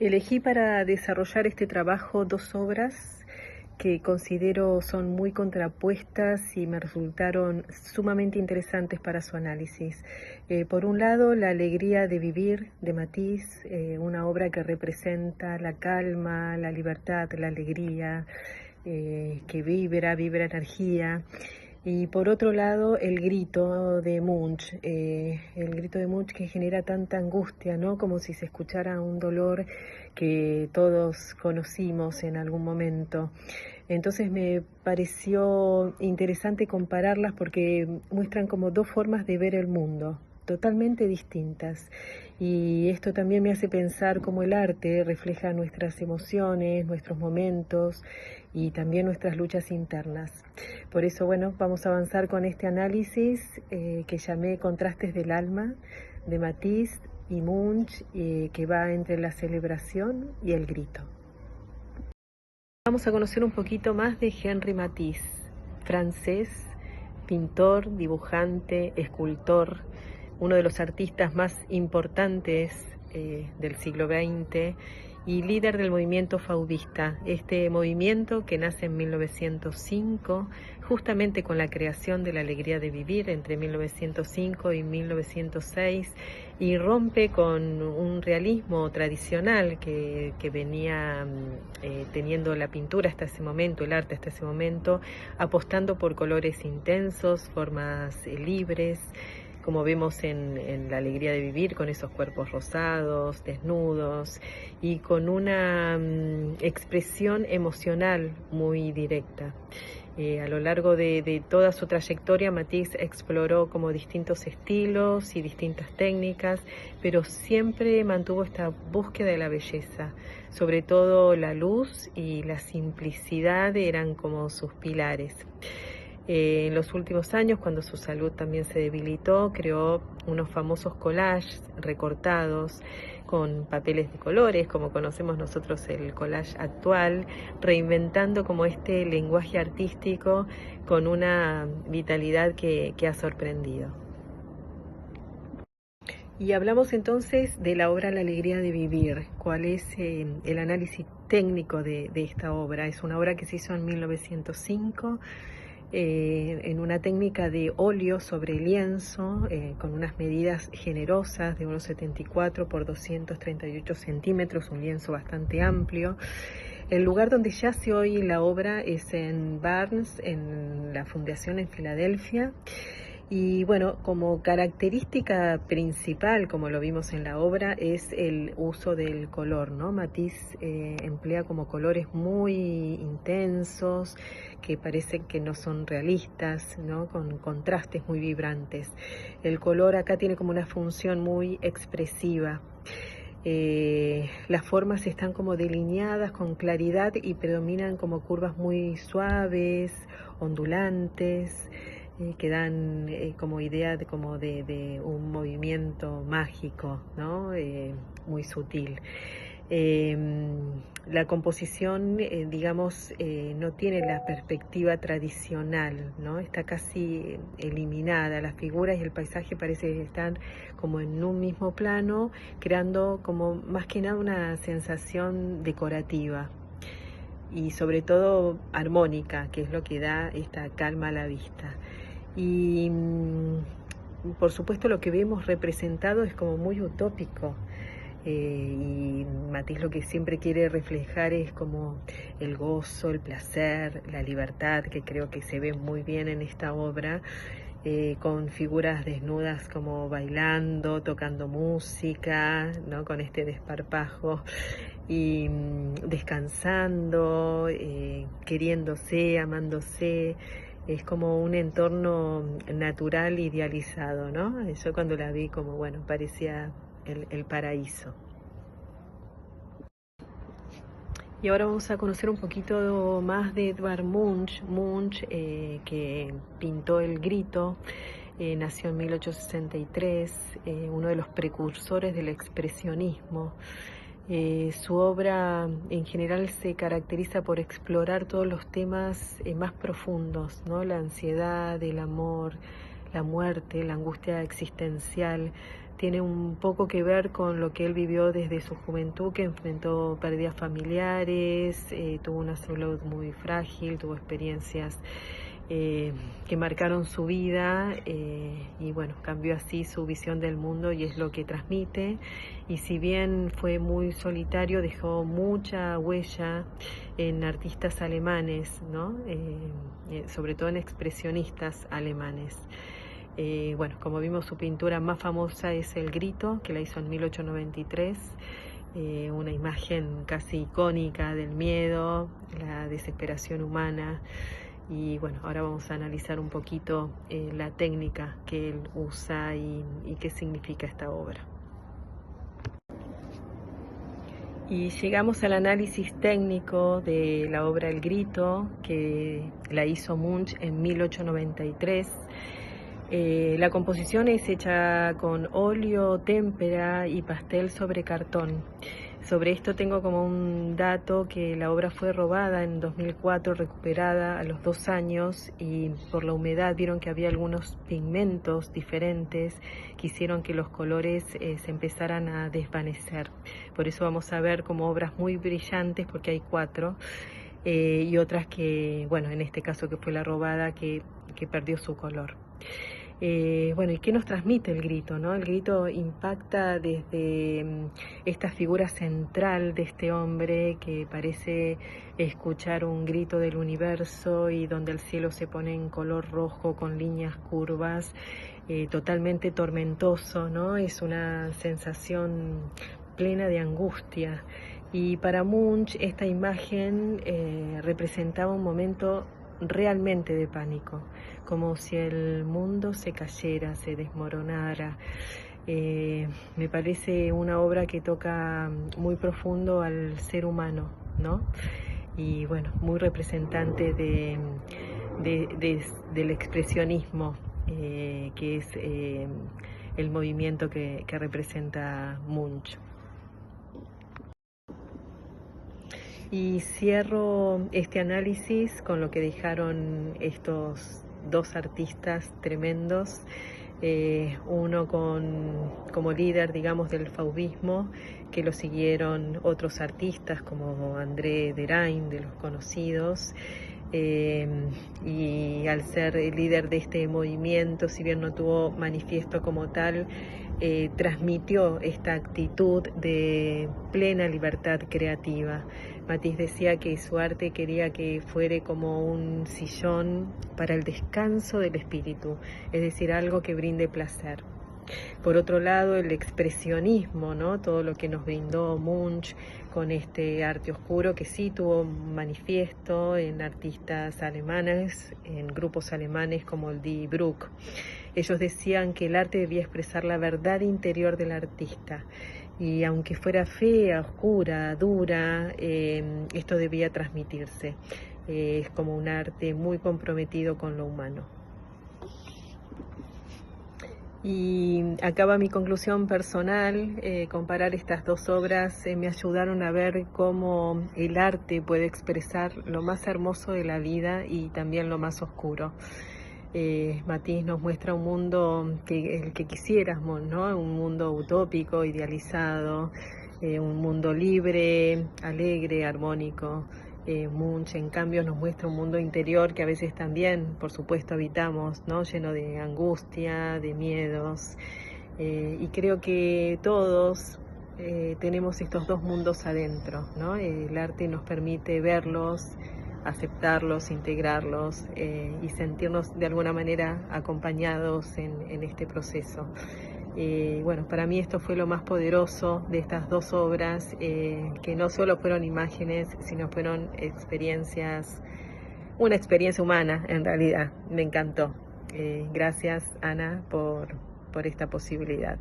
Elegí para desarrollar este trabajo dos obras que considero son muy contrapuestas y me resultaron sumamente interesantes para su análisis. Por un lado, La alegría de vivir de Matisse, una obra que representa la calma, la libertad, la alegría, que vibra energía. Y por otro lado, el grito de Munch, que genera tanta angustia, ¿no? Como si se escuchara un dolor que todos conocimos en algún momento. Entonces me pareció interesante compararlas porque muestran como dos formas de ver el mundo, totalmente distintas. Y esto también me hace pensar cómo el arte refleja nuestras emociones, nuestros momentos y también nuestras luchas internas. Por eso, bueno, vamos a avanzar con este análisis que llamé Contrastes del alma, de Matisse y Munch, que va entre la celebración y el grito. Vamos a conocer un poquito más de Henri Matisse, francés, pintor, dibujante, escultor, uno de los artistas más importantes del siglo XX y líder del movimiento fauvista, este movimiento que nace en 1905, justamente con la creación de La alegría de vivir entre 1905 y 1906, y rompe con un realismo tradicional que venía teniendo la pintura hasta ese momento, el arte hasta ese momento, apostando por colores intensos, formas libres, como vemos en La alegría de vivir, con esos cuerpos rosados, desnudos, y con una expresión emocional muy directa. A lo largo de toda su trayectoria, Matisse exploró como distintos estilos y distintas técnicas, pero siempre mantuvo esta búsqueda de la belleza. Sobre todo la luz y la simplicidad eran como sus pilares. En los últimos años, cuando su salud también se debilitó, creó unos famosos collages recortados con papeles de colores, como conocemos nosotros el collage actual, reinventando como este lenguaje artístico con una vitalidad que ha sorprendido. Y hablamos entonces de la obra La alegría de vivir. ¿Cuál es el análisis técnico de esta obra? Es una obra que se hizo en 1905, en una técnica de óleo sobre lienzo, con unas medidas generosas de 1,74 por 238 centímetros, un lienzo bastante amplio. El lugar donde yace hoy la obra es en Barnes, en la Fundación en Filadelfia. Y bueno, como característica principal, como lo vimos en la obra, es el uso del color, ¿no? Matisse emplea como colores muy intensos, que parecen que no son realistas, ¿no? Con contrastes muy vibrantes. El color acá tiene como una función muy expresiva. Las formas están como delineadas con claridad y predominan como curvas muy suaves, ondulantes, que dan como idea de un movimiento mágico, ¿no? Muy sutil. La composición, digamos, no tiene la perspectiva tradicional, ¿no? Está casi eliminada. Las figuras y el paisaje parece estar como en un mismo plano, creando como más que nada una sensación decorativa y sobre todo armónica, que es lo que da esta calma a la vista. Y por supuesto lo que vemos representado es como muy utópico. Y Matisse lo que siempre quiere reflejar es como el gozo, el placer, la libertad, que creo que se ve muy bien en esta obra, con figuras desnudas como bailando, tocando música, ¿no? Con este desparpajo y descansando, queriéndose, amándose. Es como un entorno natural idealizado, ¿no? Yo cuando la vi como, bueno, parecía el paraíso. Y ahora vamos a conocer un poquito más de Edvard Munch. Munch, que pintó El grito, nació en 1863, uno de los precursores del expresionismo. Su obra en general se caracteriza por explorar todos los temas más profundos, ¿no? La ansiedad, el amor, la muerte, la angustia existencial, tiene un poco que ver con lo que él vivió desde su juventud, que enfrentó pérdidas familiares, tuvo una salud muy frágil, tuvo experiencias que marcaron su vida y bueno, cambió así su visión del mundo y es lo que transmite. Y si bien fue muy solitario, dejó mucha huella en artistas alemanes, ¿no? Sobre todo en expresionistas alemanes. Bueno, como vimos, su pintura más famosa es El Grito, que la hizo en 1893. Una imagen casi icónica del miedo, la desesperación humana. Y bueno, ahora vamos a analizar un poquito la técnica que él usa y qué significa esta obra. Y llegamos al análisis técnico de la obra El Grito, que la hizo Munch en 1893. La composición es hecha con óleo, témpera y pastel sobre cartón. Sobre esto tengo como un dato que la obra fue robada en 2004, recuperada a los 2 años y por la humedad vieron que había algunos pigmentos diferentes que hicieron que los colores se empezaran a desvanecer. Por eso vamos a ver como obras muy brillantes, porque hay 4, y otras que, bueno, en este caso que fue la robada, que perdió su color. Bueno, ¿y qué nos transmite El Grito, no? El Grito impacta desde esta figura central de este hombre que parece escuchar un grito del universo y donde el cielo se pone en color rojo con líneas curvas, totalmente tormentoso, ¿no? Es una sensación plena de angustia. Y para Munch esta imagen representaba un momento realmente de pánico, como si el mundo se cayera, se desmoronara. Me parece una obra que toca muy profundo al ser humano, ¿no? Y bueno, muy representante del expresionismo, que es el movimiento que representa Munch. Y cierro este análisis con lo que dejaron estos 2 artistas tremendos, uno como líder, digamos, del fauvismo, que lo siguieron otros artistas como André Derain, de los conocidos, y al ser el líder de este movimiento, si bien no tuvo manifiesto como tal, transmitió esta actitud de plena libertad creativa. Matisse decía que su arte quería que fuera como un sillón para el descanso del espíritu, es decir, algo que brinde placer. Por otro lado, el expresionismo, ¿no? Todo lo que nos brindó Munch con este arte oscuro, que sí tuvo manifiesto en artistas alemanes, en grupos alemanes como el Die Bruck. Ellos decían que el arte debía expresar la verdad interior del artista. Y aunque fuera fea, oscura, dura, esto debía transmitirse. Es como un arte muy comprometido con lo humano. Y acaba mi conclusión personal. Comparar estas 2 obras me ayudaron a ver cómo el arte puede expresar lo más hermoso de la vida y también lo más oscuro. Matisse nos muestra un mundo el que quisiéramos, ¿no? Un mundo utópico, idealizado, un mundo libre, alegre, armónico. Munch, en cambio, nos muestra un mundo interior que a veces también, por supuesto, habitamos, ¿no? Lleno de angustia, de miedos. Y creo que todos tenemos estos 2 mundos adentro, ¿no? El arte nos permite verlos, aceptarlos, integrarlos y sentirnos de alguna manera acompañados en este proceso. Bueno, para mí esto fue lo más poderoso de estas 2 obras, que no solo fueron imágenes, sino fueron experiencias, una experiencia humana en realidad. Me encantó. Gracias, Ana, por esta posibilidad.